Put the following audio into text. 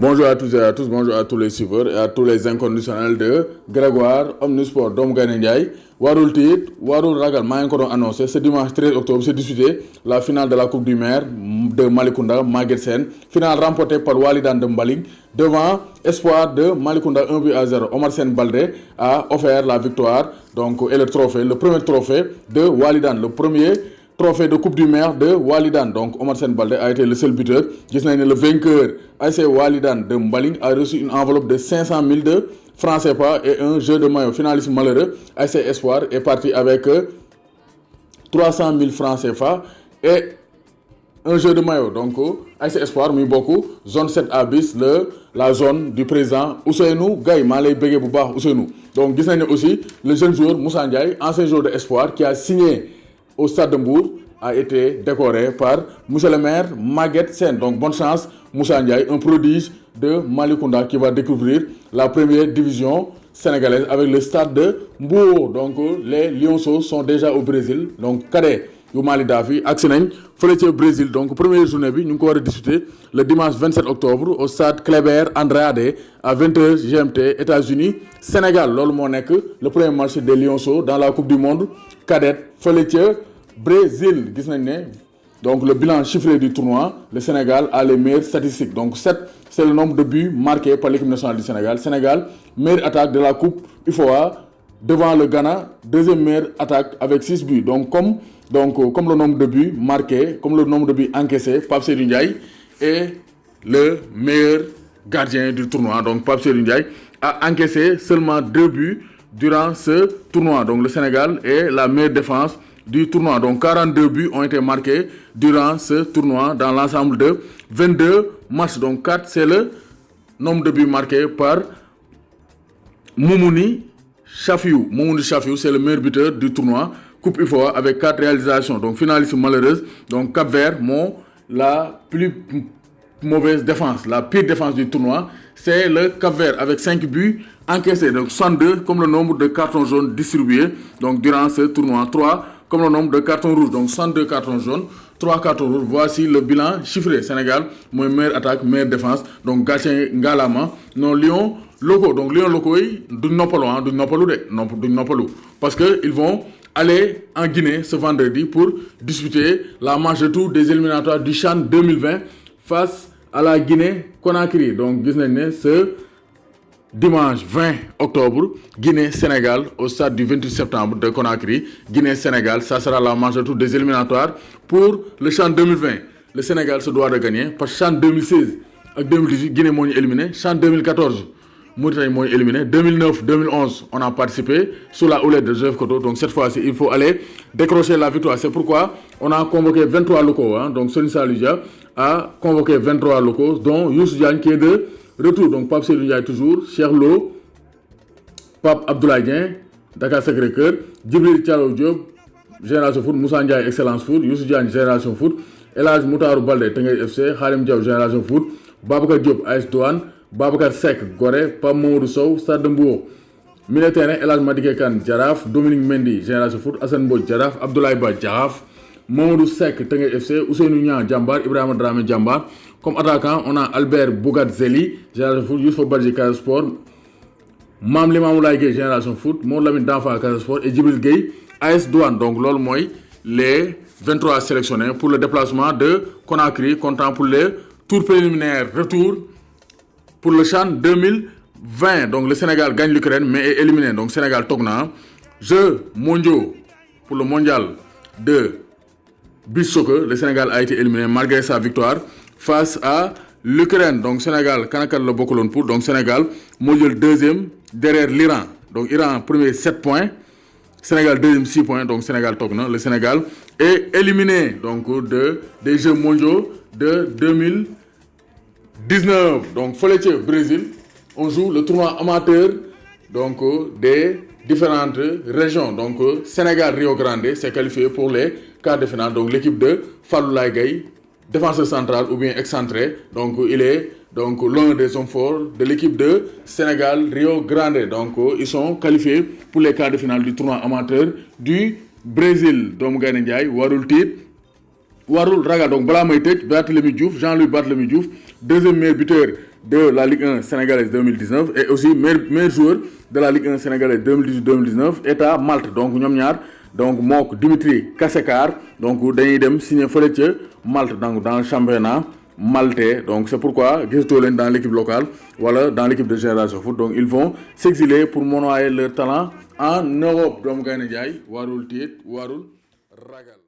Bonjour à tous et à tous, bonjour à tous les suiveurs et à tous les inconditionnels de Grégoire, Omnisport, Dom Ndiaye. Warul Tit, Warul Ragal, maa ngi ko doon annoncé ce dimanche 13 octobre s'est disputé la finale de la Coupe du Maire de Malicounda, Maguette Sène. Finale remportée par Walidane de Mbaling devant Espoir de Malicounda 1-0. Omar Sène Baldé a offert la victoire donc, et le trophée, le premier trophée de Walidane, le premier trophée de Coupe du Maire de Walidane. Donc Omar Sène Baldé a été le seul buteur. Le vainqueur ASC Walidane de Mbaling a reçu une enveloppe de 500 000 de francs CFA et un jeu de maillot. Finaliste malheureux, ASC Espoir est parti avec 300 000 francs CFA et un jeu de maillot. Donc ASC Espoir, muy beaucoup. Zone 7A bis, la zone du président Ousseynou Gaye. Malay Bégué Bouba Ousseynou. Donc aussi le jeune joueur Moussa Ndiaye, ancien joueur de Espoir, qui a signé au Stade de Mbour, a été décoré par monsieur le maire Maguette Sène. Donc bonne chance Moussa Ndiaye, un prodige de Malicounda qui va découvrir la première division sénégalaise avec le Stade de Mbour. Donc les Lionceaux sont déjà au Brésil. Donc cadet yu Mali Dafi agsi nañ fële ca Brésil. Donc première journée bi ñu ngi ko war a disputer le dimanche 27 octobre au stade Kleber Andrade à 20h GMT États-Unis Sénégal. Loolu moo nekk le premier match des Lionceaux dans la Coupe du Monde cadette fële ca Brésil. Gis nañ ne donc le bilan chiffré du tournoi, le Sénégal a les meilleures statistiques. Donc 7, c'est le nombre de buts marqués par l'équipe nationale du Sénégal. Sénégal, meilleure attaque de la Coupe UFOA devant le Ghana, deuxième meilleure attaque avec 6 buts. Donc comme le nombre de buts marqués, comme le nombre de buts encaissés, Pape Seydou Ndiaye est le meilleur gardien du tournoi. Donc Pape Seydou Ndiaye a encaissé seulement 2 buts durant ce tournoi. Donc le Sénégal est la meilleure défense du tournoi. Donc 42 buts ont été marqués durant ce tournoi dans l'ensemble de 22 matchs. Donc 4, c'est le nombre de buts marqués par Moumouni Chafiou. Moumouni Chafiou, c'est le meilleur buteur du tournoi Coupe UFOA avec 4 réalisations. Donc finaliste malheureuse. Donc Cap-Vert, la plus mauvaise défense, la pire défense du tournoi, c'est le Cap-Vert avec 5 buts encaissés. Donc 62 comme le nombre de cartons jaunes distribués donc durant ce tournoi. 3 comme le nombre de cartons rouges. Donc 102 cartons jaunes, 3 cartons rouges. Voici le bilan chiffré. Sénégal, meilleure attaque, meilleure défense. Donc Gatien Ngalama, non Lions locaux. Donc Lions locaux, du Nopalou. Parce qu'ils vont aller en Guinée ce vendredi pour disputer la manche de tour des éliminatoires du CHAN 2020 face à la Guinée-Conakry. Donc ce dimanche 20 octobre, Guinée-Sénégal au stade du 28 septembre de Conakry. Guinée-Sénégal, ça sera la manche de tour des éliminatoires pour le CHAN 2020. Le Sénégal se doit de gagner parce que CHAN 2016 et 2018, Guinée m'a éliminé. CHAN 2014, Mauritanie m'a éliminé. 2009-2011, on a participé sous la houlette de Joseph Koto. Donc cette fois-ci, il faut aller décrocher la victoire. C'est pourquoi on a convoqué 23 locaux. Donc Soni Saluja a convoqué 23 locaux, dont Youssou Diagne qui est de retour. Donc Pape Seydou Ndiaye toujours, Cheikh Lo, Pape Abdoulaye Dieng, Dakar Sacré-Cœur, Djibril Thialo Diop, Génération Foot, Moussa Ndiaye Excellence Foot, Youssou Diagne Génération Foot, El Hadj Moutarou Baldé Teungueth FC, Khadim Diaw Génération Foot, Babacar Diop AS Douane, Babacar Seck Gorée, Pape Mamadou Sow Stade de Mbour. Milieu terrain El Hadj Madické Kane Jaraaf, Dominique Mendy Génération Foot, Assane Mbodj Jaraaf, Abdoulaye Ba Jaraaf, Mamadou Seck Teungueth FC, Ousseynou Niang Jambar, Ibrahima Dramé Jambar. Comme attaquant, on a Albert Bougat-Zeli, Génération Foot, Youssouf Badji Casa Sport, Mame Limamou Laye Gueye Génération Foot, Mamadou Lamine Danfa Casa Sport et Djibril Gueye AS Douane. Donc lol moy les 23 sélectionnés pour le déplacement de Conakry, comptant pour les tours préliminaires retour pour le CHAN 2020. Donc le Sénégal gagne l'Ukraine mais est éliminé. Donc Sénégal Togna. Jeux mondiaux pour le mondial de beach soccer, le Sénégal a été éliminé malgré sa victoire face à l'Ukraine. Donc Sénégal, Kanakal le Bokolon pour. Donc Sénégal, mondial deuxième derrière l'Iran. Donc Iran premier 7 points. Sénégal deuxième 6 points. Donc Sénégal Togna. Le Sénégal est éliminé donc des Jeux mondiaux de 2019. Donc Foleche Brésil, on joue le tournoi amateur donc des différentes régions. Donc Sénégal Rio Grande s'est qualifié pour les quarts de finale. Donc l'équipe de Fallou Laye Gueye, défenseur central ou bien excentré. Donc il est donc l'un des hommes forts de l'équipe de Sénégal Rio Grande. Donc ils sont qualifiés pour les quarts de finale du tournoi amateur du Brésil. Donc Ndiaye, Warul Tit, Warul Raga. Donc Bala Maïtek, Barthélémy Diouf, Jean-Louis Barthélémy Diouf, deuxième meilleur buteur de la Ligue 1 sénégalaise 2019 et aussi meilleur joueur de la Ligue 1 sénégalaise 2018-2019 est à Malte donc ñoom ñaar donc mook Dimitri Kassekar donc dañuy dem signer fële ca Malte donc dans le championnat maltais donc c'est pourquoi gisatoo leen dans l'équipe locale wala dans l'équipe de Génération Foot donc ils vont s'exiler pour monnayer leur talent en Europe doomu Gaynde Njaay warul tiit warul ragal